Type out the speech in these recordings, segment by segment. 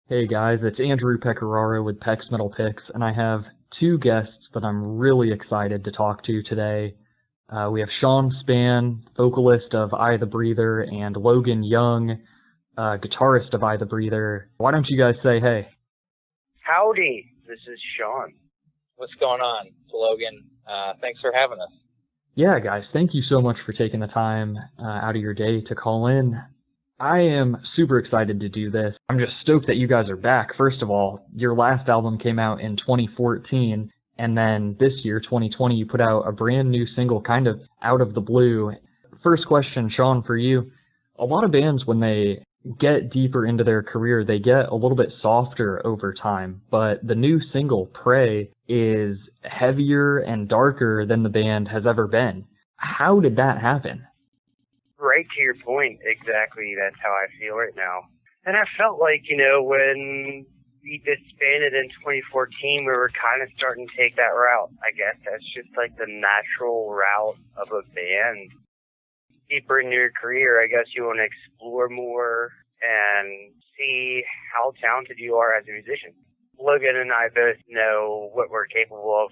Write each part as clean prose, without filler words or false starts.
Hey guys, it's Andrew Pecoraro with Pecksmetalpicks, and I have two guests that I'm really excited to talk to today. We have Shawn Spann, vocalist of I the Breather, and Logan Young, guitarist of I the Breather. Why don't you guys say hey? Howdy, this is Shawn. What's going on? It's Logan. Thanks for having us. Yeah, guys, thank you so much for taking the time out of your day to call in. I am super excited to do this. I'm just stoked that you guys are back. First of all, your last album came out in 2014, and then this year, 2020, you put out a brand new single kind of out of the blue. First question, Shawn, for you. A lot of bands, when they get deeper into their career, they get a little bit softer over time, but the new single, Pray, is heavier and darker than the band has ever been. How did that happen? Right to your point, exactly. That's how I feel right now. And I felt like, when we disbanded in 2014, we were kind of starting to take that route. I guess that's just like the natural route of a band. Deeper into your career, I guess you want to explore more and see how talented you are as a musician. Logan and I both know what we're capable of,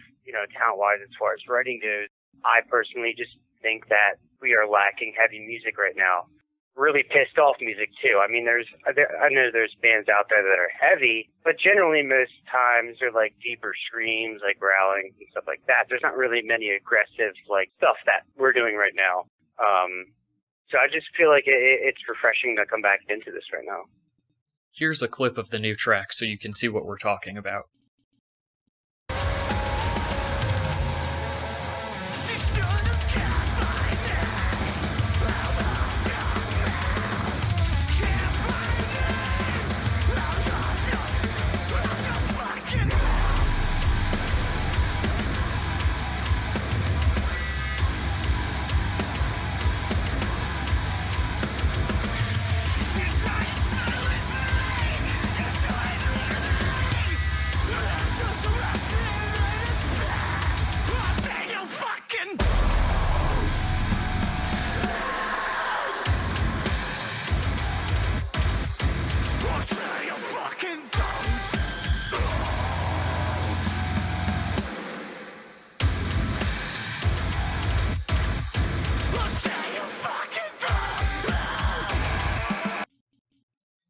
talent-wise as far as writing goes. I personally just think that we are lacking heavy music right now. Really pissed off music too. I mean, I know there's bands out there that are heavy, but generally most times they're like deeper screams, like growling and stuff like that. There's not really many aggressive like stuff that we're doing right now. So I just feel like it's refreshing to come back into this right now. Here's a clip of the new track so you can see what we're talking about.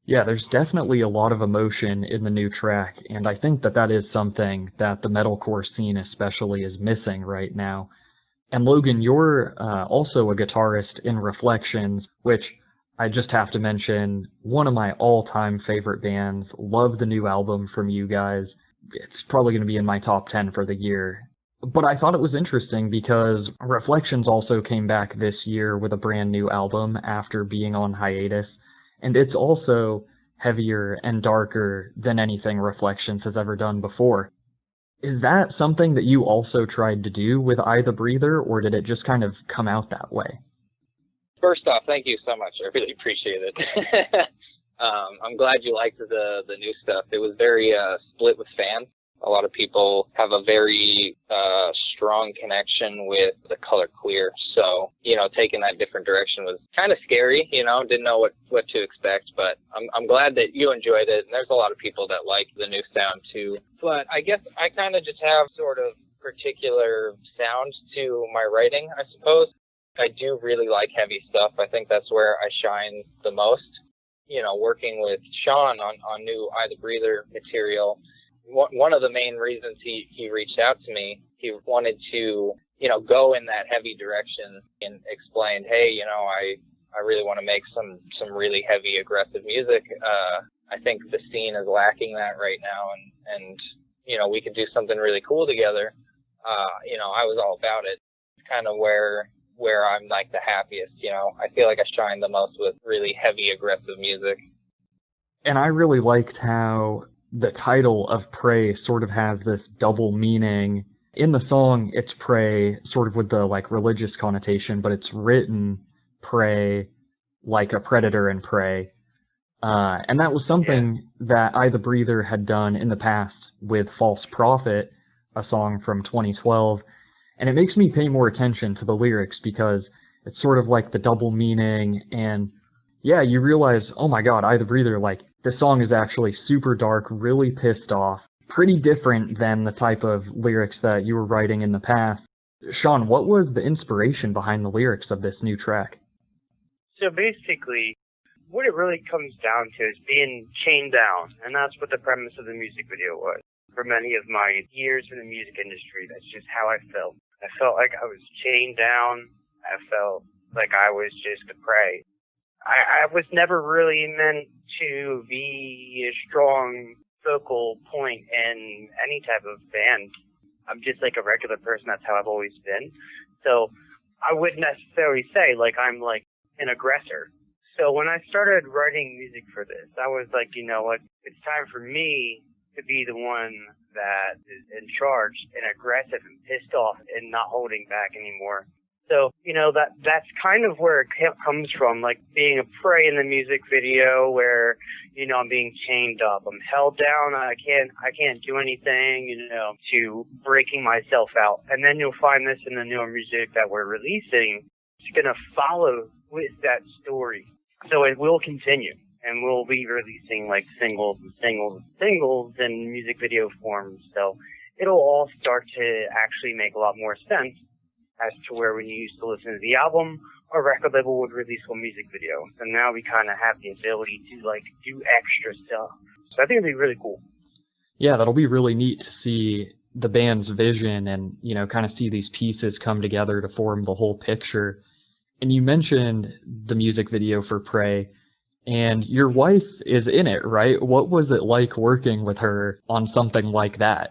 Yeah, there's definitely a lot of emotion in the new track, and I think that is something that the metalcore scene especially is missing right now. And Logan, you're also a guitarist in Reflections, which I just have to mention, one of my all-time favorite bands. Love the new album from you guys. It's probably going to be in my top 10 for the year. But I thought it was interesting because Reflections also came back this year with a brand new album after being on hiatus. And it's also heavier and darker than anything Reflections has ever done before. Is that something that you also tried to do with I the Breather, or did it just kind of come out that way? First off, thank you so much. I really appreciate it. I'm glad you liked the new stuff. It was very split with fans. A lot of people have a very strong connection with the color Queer. So, taking that different direction was kind of scary, didn't know what to expect. But I'm glad that you enjoyed it. And there's a lot of people that like the new sound too. But I guess I kind of just have sort of particular sound to my writing, I suppose. I do really like heavy stuff. I think that's where I shine the most. Working with Shawn on new I the Breather material, one of the main reasons he reached out to me, he wanted to, go in that heavy direction and explained, hey, I really want to make some really heavy, aggressive music. I think the scene is lacking that right now, and we could do something really cool together. I was all about it. It's kind of where I'm like the happiest, I feel like I shine the most with really heavy, aggressive music. And I really liked how the title of Pray sort of has this double meaning. In the song, it's pray, sort of with the religious connotation, but it's written pray like a predator and prey. And that was something that I the Breather had done in the past with False Prophet, a song from 2012. And it makes me pay more attention to the lyrics because it's sort of like the double meaning, and yeah, you realize, oh my god, I the Breather, The song is actually super dark, really pissed off, pretty different than the type of lyrics that you were writing in the past. Shawn, what was the inspiration behind the lyrics of this new track? So basically, what it really comes down to is being chained down, and that's what the premise of the music video was. For many of my years in the music industry, that's just how I felt. I felt like I was chained down. I felt like I was just a prey. I was never really meant to be a strong focal point in any type of band. I'm just like a regular person. That's how I've always been. So I wouldn't necessarily say like I'm like an aggressor. So when I started writing music for this, I was like, you know what? It's time for me to be the one that is in charge and aggressive and pissed off and not holding back anymore. So, you know, that's kind of where it comes from, like being a prey in the music video where, you know, I'm being chained up. I'm held down. I can't do anything, you know, to breaking myself out. And then you'll find this in the newer music that we're releasing. It's going to follow with that story. So it will continue. And we'll be releasing like singles in music video form. So it'll all start to actually make a lot more sense as to where when you used to listen to the album, a record label would release a music video. And now we kind of have the ability to like do extra stuff. So I think it'd be really cool. Yeah, that'll be really neat to see the band's vision and, you know, kind of see these pieces come together to form the whole picture. And you mentioned the music video for Prey, and your wife is in it, right? What was it like working with her on something like that?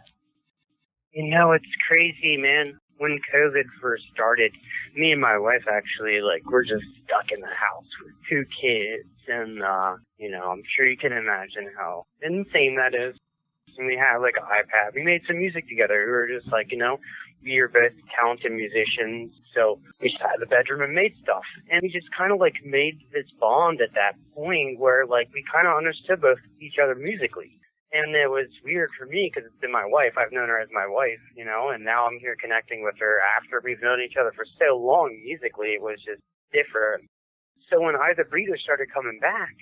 You know, it's crazy, man. When COVID first started, me and my wife actually, like, we're just stuck in the house with 2 kids. And, you know, I'm sure you can imagine how insane that is. And we had, like, an iPad. We made some music together. We were just like, you know, we are both talented musicians. So we just had the bedroom and made stuff. And we just kind of, like, made this bond at that point where, like, we kind of understood both each other musically. And it was weird for me because it's been my wife. I've known her as my wife, you know, and now I'm here connecting with her after we've known each other for so long musically. It was just different. So when I the Breather started coming back,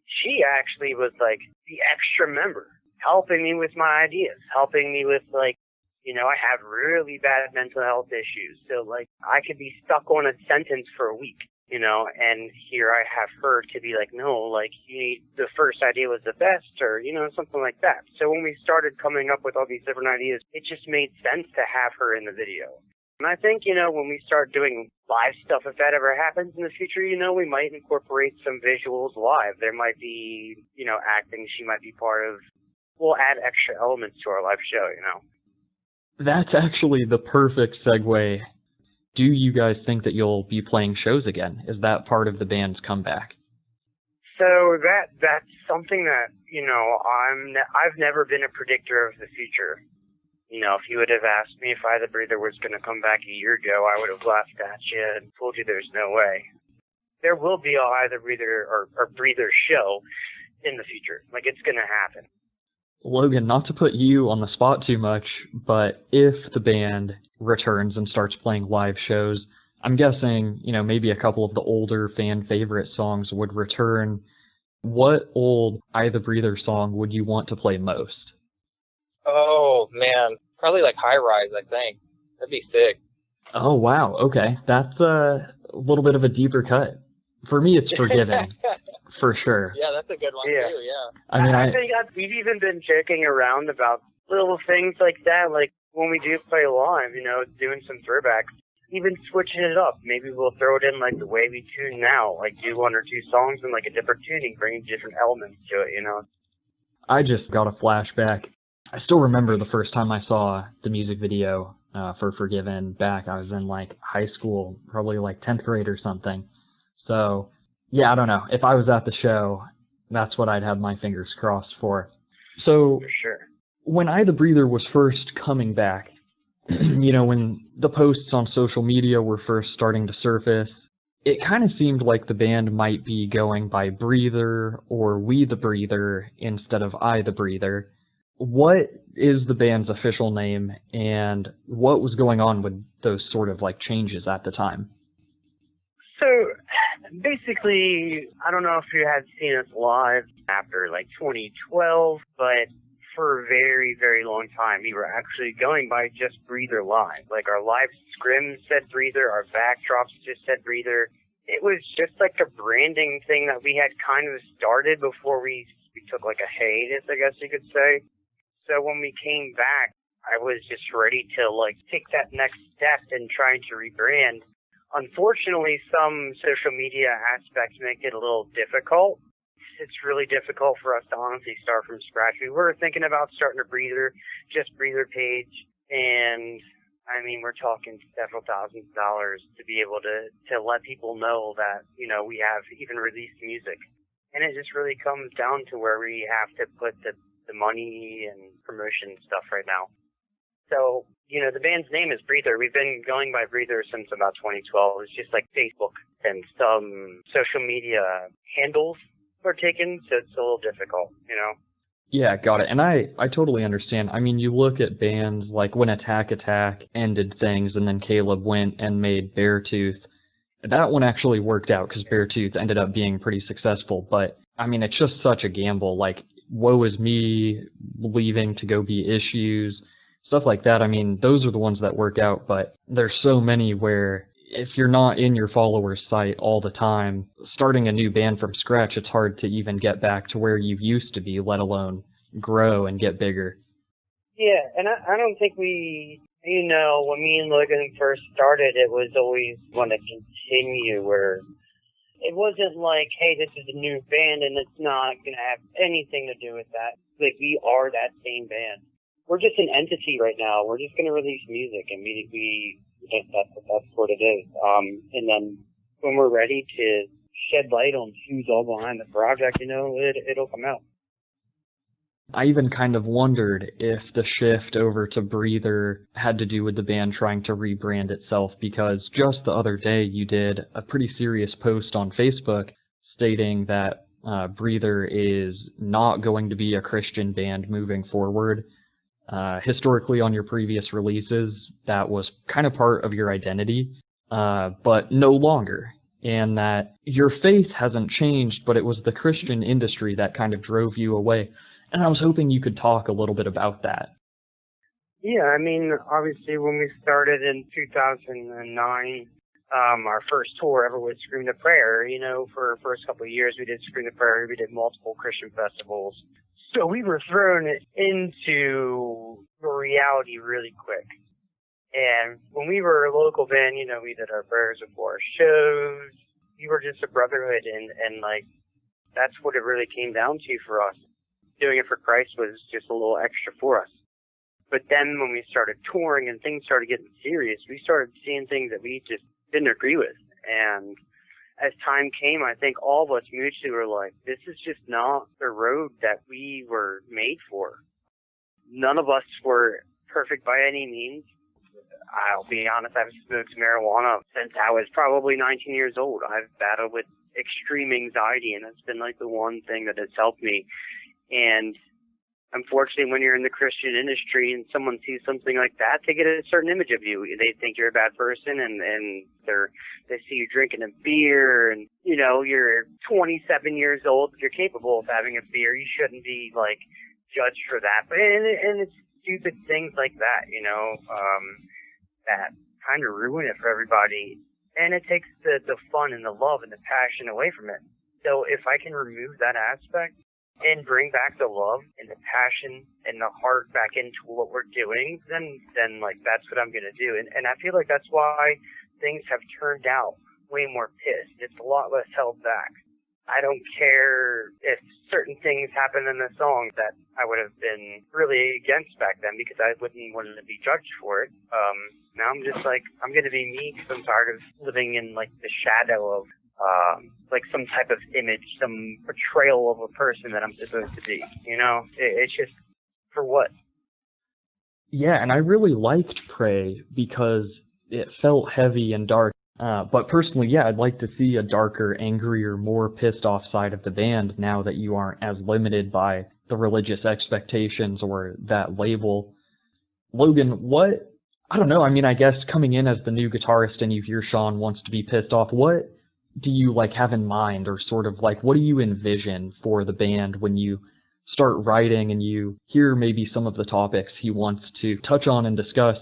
she actually was like the extra member, helping me with my ideas, helping me with like, you know, I have really bad mental health issues. So like I could be stuck on a sentence for a week. You know, and here I have her to be like, no, like, you need, the first idea was the best, or, you know, something like that. So when we started coming up with all these different ideas, it just made sense to have her in the video. And I think, you know, when we start doing live stuff, if that ever happens in the future, you know, we might incorporate some visuals live. There might be, you know, acting. She might be part of, we'll add extra elements to our live show, you know. That's actually the perfect segue. Do you guys think that you'll be playing shows again? Is that part of the band's comeback? So that's something that, you know, I've never been a predictor of the future. You know, if you would have asked me if I the Breather was going to come back a year ago, I would have laughed at you and told you there's no way. There will be a I the Breather or Breather show in the future. Like, it's going to happen. Logan, not to put you on the spot too much, but if the band returns and starts playing live shows, I'm guessing, you know, maybe a couple of the older fan favorite songs would return. What old I the Breather song would you want to play most? Oh, man. Probably like High Rise, I think. That'd be sick. Oh, wow. Okay. That's a little bit of a deeper cut. For me, it's Forgiven. For sure. Yeah, that's a good one too, yeah. I mean, I think we've even been joking around about little things like that, like when we do play live, you know, doing some throwbacks, even switching it up. Maybe we'll throw it in like the way we tune now, like do 1 or 2 songs in like a different tuning, bring different elements to it, you know. I just got a flashback. I still remember the first time I saw the music video for Forgiven back. I was in like high school, probably like 10th grade or something. So yeah, I don't know. If I was at the show, that's what I'd have my fingers crossed for. So, for sure. When I the Breather was first coming back, you know, when the posts on social media were first starting to surface, it kind of seemed like the band might be going by Breather or We the Breather instead of I the Breather. What is the band's official name, and what was going on with those sort of like changes at the time? So Basically, I don't know if you had seen us live after like 2012, but for a very, very long time, we were actually going by just Breather Live. Like our live scrims said Breather, our backdrops just said Breather. It was just like a branding thing that we had kind of started before we took like a hiatus, I guess you could say. So when we came back, I was just ready to like take that next step in trying to rebrand. Unfortunately, some social media aspects make it a little difficult. It's really difficult for us to honestly start from scratch. We were thinking about starting a just Breather page, and I mean, we're talking several $1,000s to be able to let people know that, you know, we have even released music. And it just really comes down to where we have to put the money and promotion stuff right now. So, you know, the band's name is Breather. We've been going by Breather since about 2012. It's just like Facebook and some social media handles are taken, so it's a little difficult, you know? Yeah, got it. And I totally understand. I mean, you look at bands like when Attack ended things and then Caleb went and made Beartooth. That one actually worked out because Beartooth ended up being pretty successful. But, I mean, it's just such a gamble. Like, Woe Is Me, leaving to go be Issues, stuff like that. I mean, those are the ones that work out. But there's so many where if you're not in your followers' sight all the time, starting a new band from scratch, it's hard to even get back to where you used to be, let alone grow and get bigger. Yeah, and I don't think we, you know, when me and Logan first started, it was always going to continue where it wasn't like, hey, this is a new band and it's not going to have anything to do with that. Like, we are that same band. We're just an entity right now. We're just going to release music, and that's what it is. And then when we're ready to shed light on who's all behind the project, you know, it'll come out. I even kind of wondered if the shift over to Breather had to do with the band trying to rebrand itself, because just the other day you did a pretty serious post on Facebook stating that Breather is not going to be a Christian band moving forward. Historically, on your previous releases, that was kind of part of your identity, but no longer. And that your faith hasn't changed, but it was the Christian industry that kind of drove you away. And I was hoping you could talk a little bit about that. Yeah, I mean, obviously when we started in 2009, our first tour ever was Scream the Prayer. You know, for the first couple of years we did Scream the Prayer, we did multiple Christian festivals. So we were thrown into reality really quick. And when we were a local band, you know, we did our prayers before our shows. We were just a brotherhood, and like, that's what it really came down to for us. Doing it for Christ was just a little extra for us. But then when we started touring and things started getting serious, we started seeing things that we just didn't agree with. And as time came, I think all of us mutually were like, this is just not the road that we were made for. None of us were perfect by any means. I'll be honest, I've smoked marijuana since I was probably 19 years old. I've battled with extreme anxiety, and that's been like the one thing that has helped me. And unfortunately, when you're in the Christian industry and someone sees something like that, they get a certain image of you. They think you're a bad person, and they see you drinking a beer, and, you know, you're 27 years old. If you're capable of having a beer, you shouldn't be, like, judged for that. But and it's stupid things like that, you know, that kind of ruin it for everybody. And it takes the fun and the love and the passion away from it. So if I can remove that aspect and bring back the love and the passion and the heart back into what we're doing, then like, that's what I'm going to do. And I feel like that's why things have turned out way more pissed. It's a lot less held back. I don't care if certain things happen in the song that I would have been really against back then, because I wouldn't want to be judged for it. Now I'm just like, I'm going to be me, because I'm tired of living in like the shadow of like some type of image, some portrayal of a person that I'm supposed to be. You know, it's just, for what? Yeah, and I really liked Prey because it felt heavy and dark. But personally, yeah, I'd like to see a darker, angrier, more pissed off side of the band now that you aren't as limited by the religious expectations or that label. Logan, I don't know, I mean, I guess coming in as the new guitarist and you hear Shawn wants to be pissed off, what do you like have in mind, or sort of like what do you envision for the band when you start writing and you hear maybe some of the topics he wants to touch on and discuss,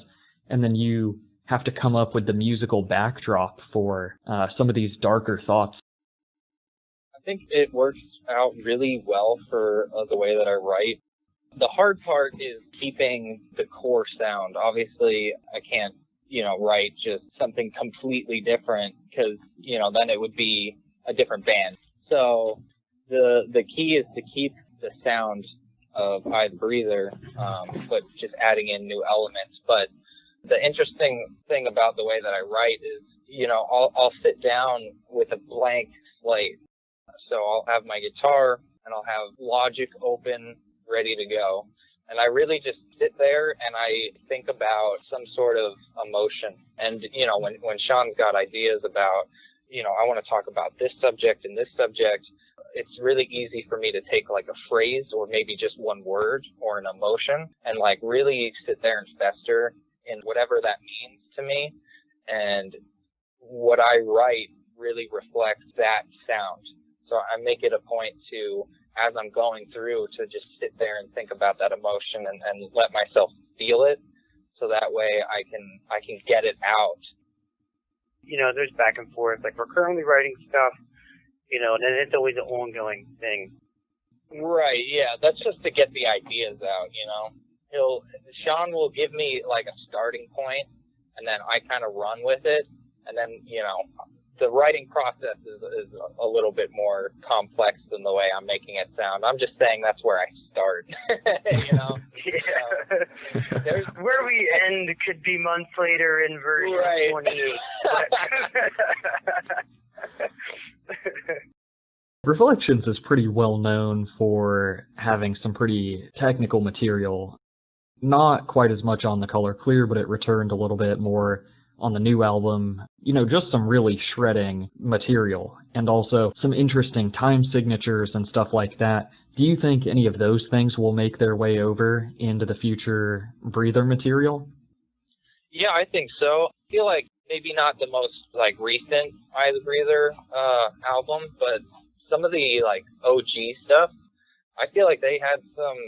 and then you have to come up with the musical backdrop for some of these darker thoughts? I think it works out really well for the way that I write. The hard part is keeping the core sound. Obviously, I can't, write just something completely different because, then it would be a different band. So the key is to keep the sound of I the Breather, but just adding in new elements. But the interesting thing about the way that I write is, I'll sit down with a blank slate. So I'll have my guitar and I'll have Logic open, ready to go. And I really just sit there and I think about some sort of emotion. And, when Shawn's got ideas about, I want to talk about this subject and this subject, it's really easy for me to take like a phrase or maybe just one word or an emotion and like really sit there and fester in whatever that means to me. And what I write really reflects that sound. So I make it a point to, as I'm going through, to just sit there and think about that emotion and let myself feel it, so that way I can get it out. There's back and forth. Like, we're currently writing stuff, and it's always an ongoing thing. Right, yeah. That's just to get the ideas out, Shawn will give me like a starting point, and then I kind of run with it, and then, the writing process is a little bit more complex than the way I'm making it sound. I'm just saying that's where I start, Yeah. So, where we end could be months later in version 28. Reflections is pretty well known for having some pretty technical material. Not quite as much on the Color Clear, but it returned a little bit more on the new album, just some really shredding material, and also some interesting time signatures and stuff like that. Do you think any of those things will make their way over into the future Breather material? Yeah, I think so. I feel like maybe not the most like recent I the Breather album, but some of the like OG stuff, I feel like they had some,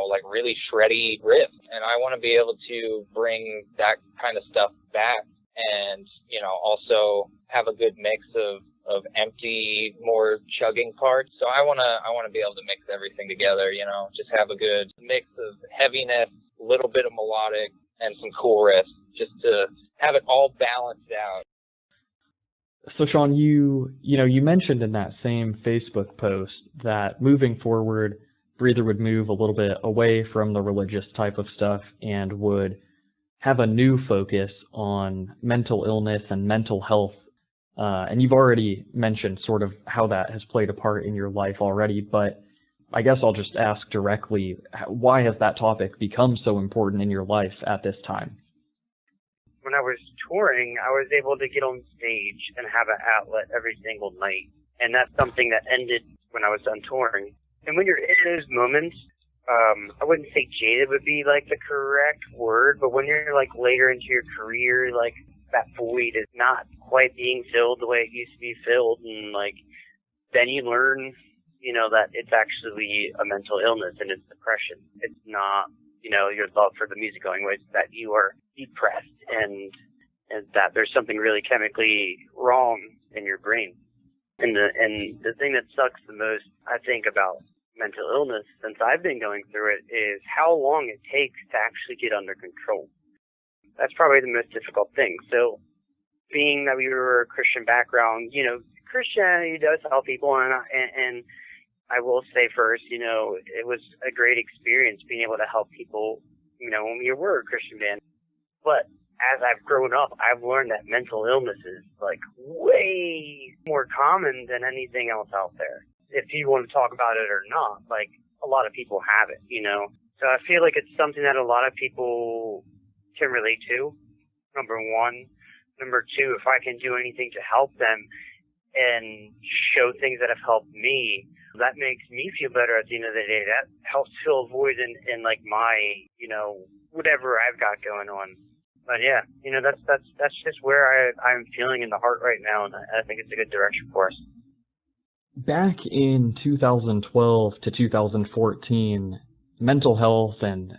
like really shreddy riffs, and I want to be able to bring that kind of stuff back and, also have a good mix of empty, more chugging parts. So I want to be able to mix everything together, just have a good mix of heaviness, a little bit of melodic, and some cool riffs, just to have it all balanced out. So Shawn, you mentioned in that same Facebook post that moving forward, Breather would move a little bit away from the religious type of stuff and would have a new focus on mental illness and mental health. And you've already mentioned sort of how that has played a part in your life already, but I guess I'll just ask directly, why has that topic become so important in your life at this time? When I was touring, I was able to get on stage and have an outlet every single night. And that's something that ended when I was done touring. And when you're in those moments, I wouldn't say jaded would be like the correct word, but when you're like later into your career, like that void is not quite being filled the way it used to be filled. And like, then you learn, that it's actually a mental illness and it's depression. It's not, your love for the music going ways, that you are depressed and that there's something really chemically wrong in your brain. And the thing that sucks the most, I think, about mental illness since I've been going through it is how long it takes to actually get under control. That's probably the most difficult thing. So being that we were a Christian background, Christianity does help people, and I will say first, it was a great experience being able to help people, when we were a Christian band. But as I've grown up, I've learned that mental illness is like way more common than anything else out there. If you want to talk about it or not, like a lot of people have it, So I feel like it's something that a lot of people can relate to, number one. Number two, if I can do anything to help them and show things that have helped me, that makes me feel better at the end of the day. That helps fill a void in like my, whatever I've got going on. But yeah, that's just where I'm feeling in the heart right now, and I think it's a good direction for us. Back in 2012 to 2014, mental health and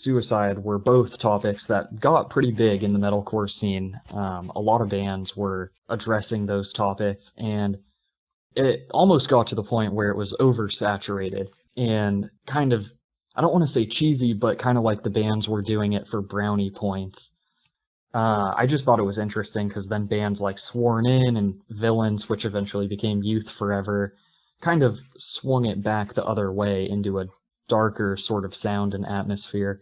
suicide were both topics that got pretty big in the metalcore scene. A lot of bands were addressing those topics, and it almost got to the point where it was oversaturated and kind of, I don't want to say cheesy, but kind of like the bands were doing it for brownie points. I just thought it was interesting because then bands like Sworn In and Villains, which eventually became Youth Forever, kind of swung it back the other way into a darker sort of sound and atmosphere.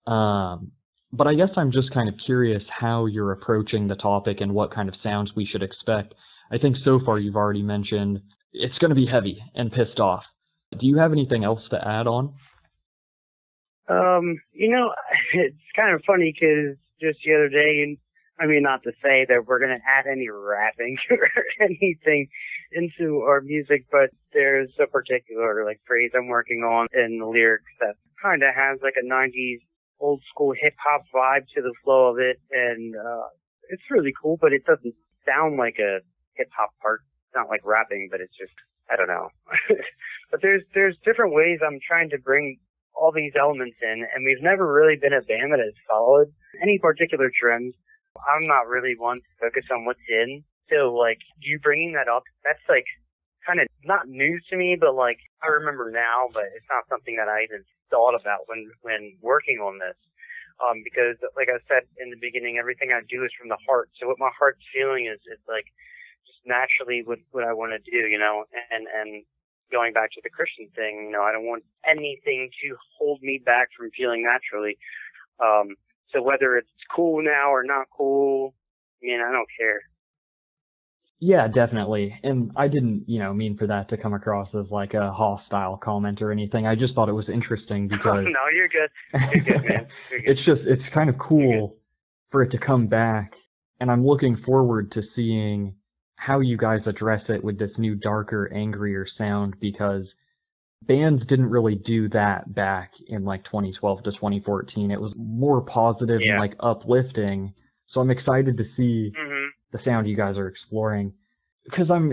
But I guess I'm just kind of curious how you're approaching the topic and what kind of sounds we should expect. I think so far you've already mentioned it's going to be heavy and pissed off. Do you have anything else to add on? It's kind of funny because just the other day, and I mean, not to say that we're going to add any rapping or anything into our music, but there's a particular phrase I'm working on in the lyrics that kind of has like a 90s old school hip hop vibe to the flow of it, and it's really cool, but it doesn't sound like a hip hop part. It's not like rapping, but it's just, I don't know. But there's different ways I'm trying to bring all these elements in, and we've never really been a band that has followed any particular trends. I'm not really one to focus on what's in. So you bringing that up, that's kind of not news to me, but I remember now, but it's not something that I even thought about when working on this. Because like I said in the beginning, everything I do is from the heart. So what my heart's feeling is just naturally what I want to do, and going back to the Christian thing, I don't want anything to hold me back from feeling naturally. So whether it's cool now or not cool, I don't care. Yeah, definitely. And I didn't, mean for that to come across as like a hostile comment or anything. I just thought it was interesting because... No, you're good. You're good, man. You're good. It's kind of cool for it to come back. And I'm looking forward to seeing how you guys address it with this new darker, angrier sound, because bands didn't really do that back in 2012 to 2014. It was more positive and uplifting. So I'm excited to see the sound you guys are exploring. Because I'm,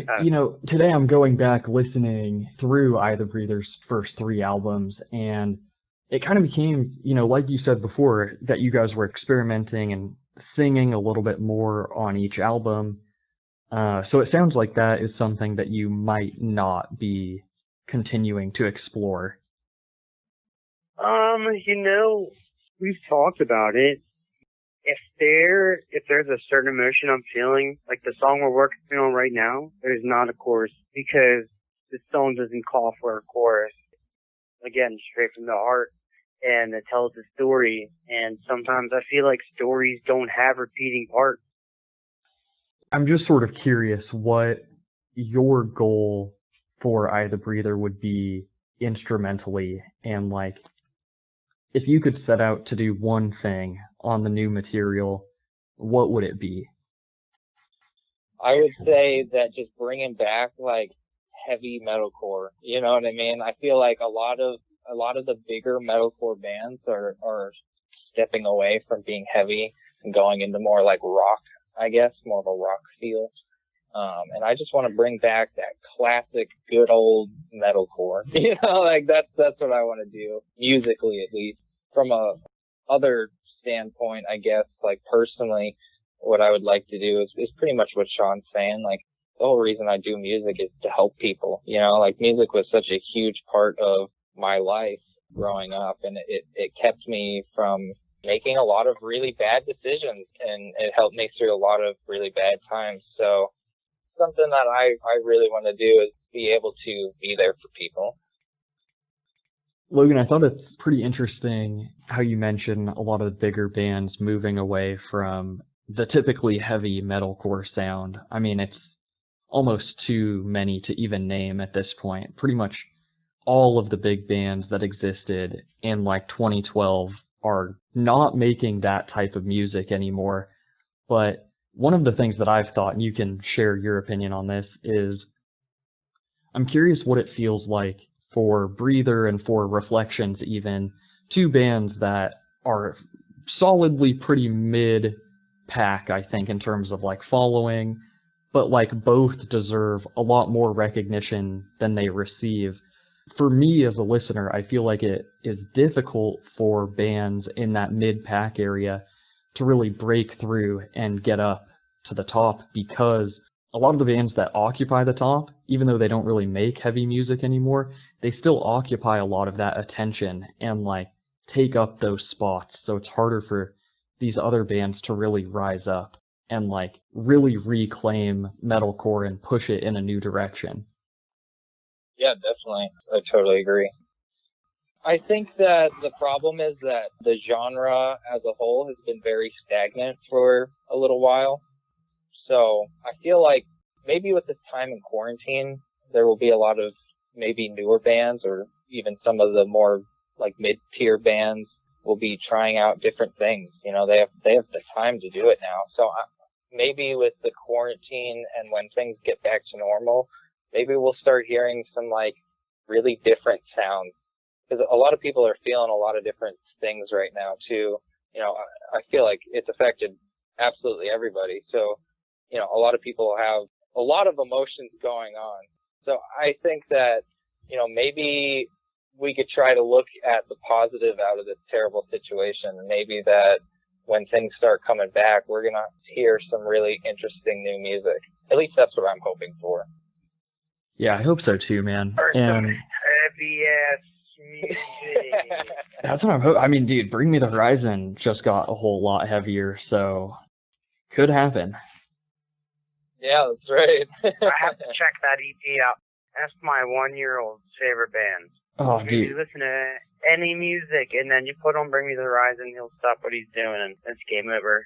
today I'm going back listening through Eye the Breather's first 3 albums, and it kind of became, like you said before, that you guys were experimenting and singing a little bit more on each album. So it sounds like that is something that you might not be continuing to explore. We've talked about it. If there's a certain emotion I'm feeling, like the song we're working on right now, there's not a chorus because the song doesn't call for a chorus. Again, straight from the heart, and it tells a story. And sometimes I feel like stories don't have repeating parts. I'm just sort of curious what your goal for Eye the Breather would be instrumentally, and if you could set out to do one thing on the new material, what would it be? I would say that just bringing back heavy metalcore. You know what I mean? I feel like a lot of the bigger metalcore bands are stepping away from being heavy and going into more rock, I guess, more of a rock feel. And I just want to bring back that classic, good old metalcore. That's what I want to do, musically at least. From a other standpoint, I guess, personally, what I would like to do is pretty much what Shawn's saying. The whole reason I do music is to help people. Music was such a huge part of my life growing up, and it kept me from making a lot of really bad decisions, and it helped me through a lot of really bad times. So something that I really want to do is be able to be there for people. Logan, I thought it's pretty interesting how you mentioned a lot of the bigger bands moving away from the typically heavy metalcore sound. I mean, it's almost too many to even name at this point. Pretty much all of the big bands that existed in 2012 are not making that type of music anymore. But one of the things that I've thought, and you can share your opinion on this, is I'm curious what it feels like for Breather and for Reflections even, 2 bands that are solidly pretty mid-pack, I think, in terms of, like, following, but, like, both deserve a lot more recognition than they receive. For me as a listener, I feel like it is difficult for bands in that mid-pack area to really break through and get up to the top, because a lot of the bands that occupy the top, even though they don't really make heavy music anymore, they still occupy a lot of that attention and, like, take up those spots. So it's harder for these other bands to really rise up and, like, really reclaim metalcore and push it in a new direction. Yeah, definitely. I totally agree. I think that the problem is that the genre as a whole has been very stagnant for a little while. So I feel like maybe with this time in quarantine, there will be a lot of maybe newer bands, or even some of the more like mid-tier bands will be trying out different things. You know, they have the time to do it now. So maybe with the quarantine and when things get back to normal, maybe we'll start hearing some like really different sounds, because a lot of people are feeling a lot of different things right now too. You know, I feel like it's affected absolutely everybody. So, you know, a lot of people have a lot of emotions going on. So I think that, you know, maybe we could try to look at the positive out of this terrible situation. And maybe that when things start coming back, we're going to hear some really interesting new music. At least that's what I'm hoping for. Yeah, I hope so too, man. And heavy-ass music. That's what I'm hoping. I mean, dude, Bring Me the Horizon just got a whole lot heavier, so could happen. Yeah, that's right. I have to check that EP out. That's my 1-year-old's favorite band. Oh, If dude. you listen to any music and then you put on Bring Me the Horizon, he'll stop what he's doing and it's game over.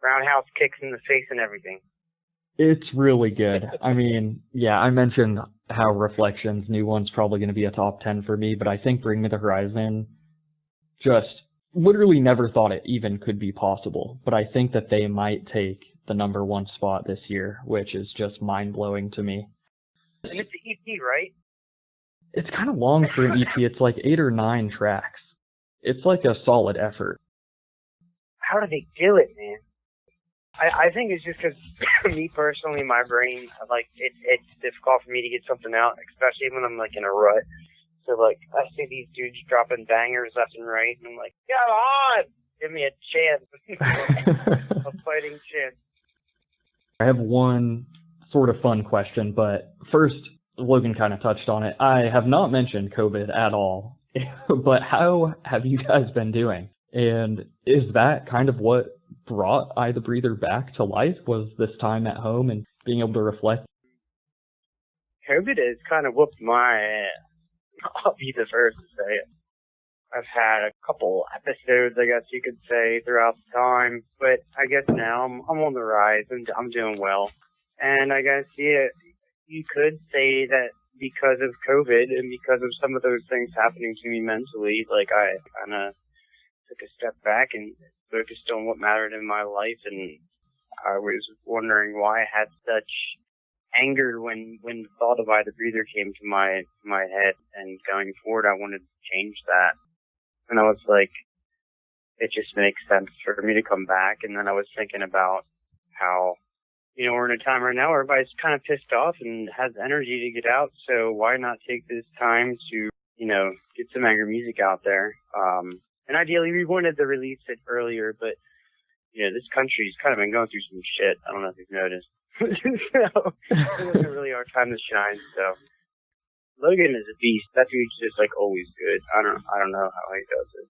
Roundhouse kicks in the face and everything. It's really good. I mean, yeah, I mentioned how Reflections, new one's probably going to be a top 10 for me, but I think Bring Me the Horizon just literally never thought it even could be possible. But I think that they might take the number 1 spot this year, which is just mind-blowing to me. And it's an EP, right? It's kind of long for an EP. It's like 8 or 9 tracks. It's like a solid effort. How do they do it, man? I think it's just because me personally, my brain, like, it's difficult for me to get something out, especially when I'm, like, in a rut. So, like, I see these dudes dropping bangers left and right, and I'm like, come on! Give me a chance. A fighting chance. I have one sort of fun question, but first, Logan kind of touched on it. I have not mentioned COVID at all, but how have you guys been doing? And is that kind of what brought I the Breather back to life, was this time at home and being able to reflect? COVID has kind of whooped my ass. I'll be the first to say it. I've had a couple episodes, I guess you could say, throughout the time, but I guess now I'm on the rise and I'm doing well. And I guess, yeah, you could say that because of COVID and because of some of those things happening to me mentally, like I kind of took a step back and focused on what mattered in my life, and I was wondering why I had such anger when the thought of I the Breather came to my head, and going forward I wanted to change that. And I was like, it just makes sense for me to come back. And then I was thinking about how, you know, we're in a time right now where everybody's kind of pissed off and has energy to get out, so why not take this time to, you know, get some angry music out there. And ideally, we wanted to release it earlier, but, you know, this country's kind of been going through some shit. I don't know if you've noticed. So, it wasn't really our time to shine, so. Logan is a beast. That dude's just, like, always good. I don't know how he does it.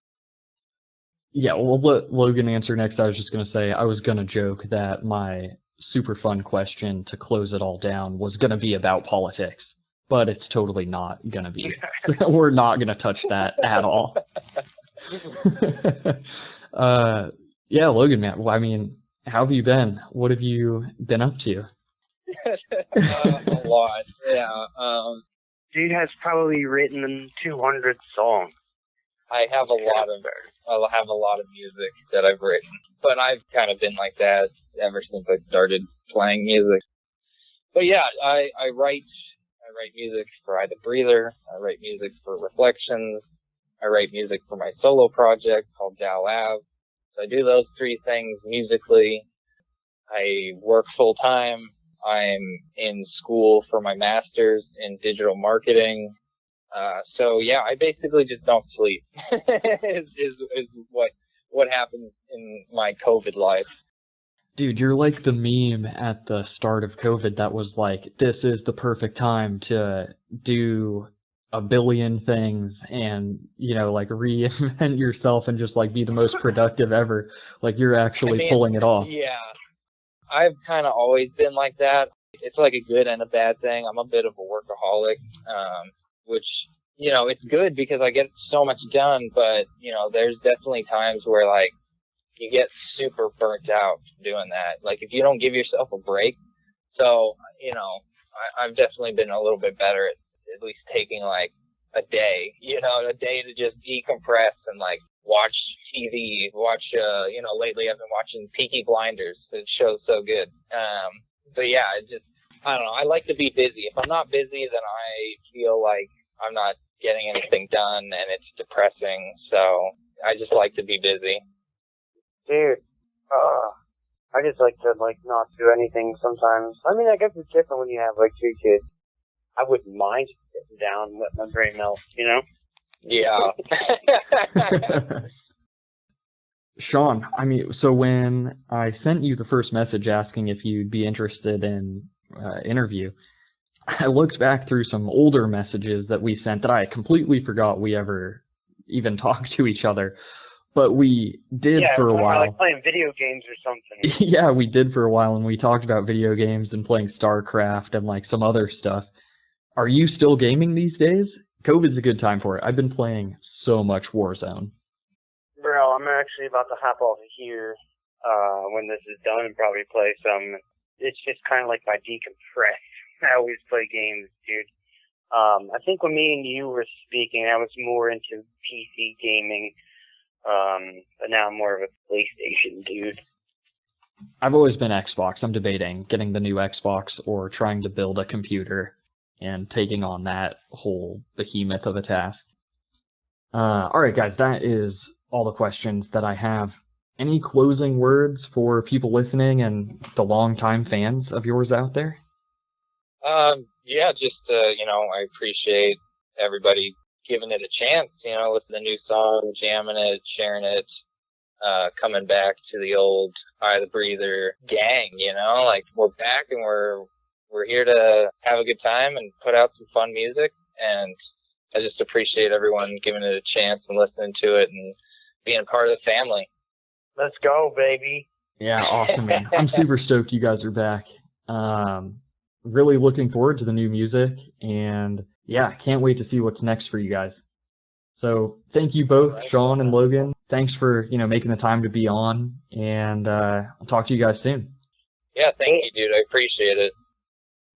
Yeah, well, we'll let Logan answer next. I was just going to say, I was going to joke that my super fun question to close it all down was going to be about politics, but it's totally not going to be. We're not going to touch that at all. Yeah, Logan, man. Well, I mean, how have you been? What have you been up to? A lot. Yeah. Dude has probably written 200 songs. I have a lot of music that I've written, but I've kind of been like that ever since I started playing music. But yeah, I write music for I the Breather. I write music for Reflections. I write music for my solo project called Dal Av. So I do those three things musically. I work full time. I'm in school for my master's in digital marketing. So yeah, I basically just don't sleep. is what happens in my COVID life. Dude, you're like the meme at the start of COVID that was like, this is the perfect time to do a billion things and, you know, like reinvent yourself and just like be the most productive ever. Like you're actually pulling it off. Yeah. I've kind of always been like that. It's like a good and a bad thing. I'm a bit of a workaholic, which, you know, it's good because I get so much done, but, you know, there's definitely times where like, you get super burnt out doing that. Like if you don't give yourself a break. So, you know, I've definitely been a little bit better at least taking like a day to just decompress and like watch TV, you know, lately I've been watching Peaky Blinders. The show's so good. But yeah, I don't know. I like to be busy. If I'm not busy, then I feel like I'm not getting anything done and it's depressing. So I just like to be busy. Dude, I just like to not do anything sometimes. I mean, I guess it's different when you have like 2 kids. I wouldn't mind sitting down and letting my brain melt, you know? Yeah. Shawn, I mean, so when I sent you the first message asking if you'd be interested in interview, I looked back through some older messages that we sent that I completely forgot we ever even talked to each other. But we did for a while. Like playing video games or something. Yeah, we did for a while, and we talked about video games and playing StarCraft and like some other stuff. Are you still gaming these days? COVID's a good time for it. I've been playing so much Warzone. Bro, I'm actually about to hop off here when this is done and probably play some. It's just kind of like my decompress. I always play games, dude. I think when me and you were speaking, I was more into PC gaming. But now I'm more of a PlayStation dude. I've always been Xbox. I'm debating getting the new Xbox or trying to build a computer and taking on that whole behemoth of a task. Alright guys, that is all the questions that I have. Any closing words for people listening and the longtime fans of yours out there? Yeah, just, you know, I appreciate everybody giving it a chance, you know, with the new song, jamming it, sharing it, coming back to the old Eye the Breather gang, you know, like we're back and we're here to have a good time and put out some fun music, and I just appreciate everyone giving it a chance and listening to it and being part of the family. Let's go, baby. Yeah, awesome, man. I'm super stoked you guys are back. Really looking forward to the new music, and yeah, can't wait to see what's next for you guys. So thank you both, Shawn and Logan. Thanks for, you know, making the time to be on, and I'll talk to you guys soon. Yeah, thank you, dude. I appreciate it.